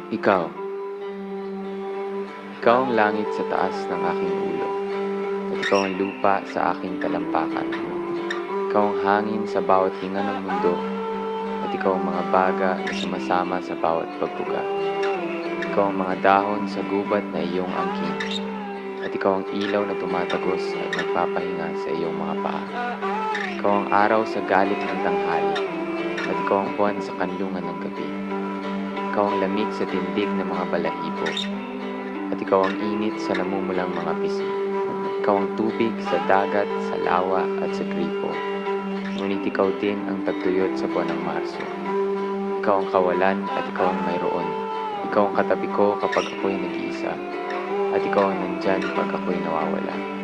Ikaw, ikaw ang langit sa taas ng aking ulo, at ikaw ang lupa sa aking talampakan. Ikaw ang hangin sa bawat hinga ng mundo, at ikaw ang mga baga na sumasama sa bawat pagbuga. Ikaw ang mga dahon sa gubat na iyong angkin, at ikaw ang ilaw na tumatagos at nagpapahinga sa iyong mga paa. Ikaw ang araw sa galit ng tanghali, at ikaw ang buwan sa kanlungan ng gabi. Ikaw ang lamig sa tindig ng mga balahibo, at ikaw ang init sa namumulang mga pisngi. Ikaw ang tubig sa dagat, sa lawa at sa gripo. Ngunit ikaw din ang tagtuyot sa buwan ng Marso. Ikaw ang kawalan at ikaw ang mayroon. Ikaw ang katabi ko kapag ako'y nag-iisa, at ikaw ang nandyan pag ako'y nawawala.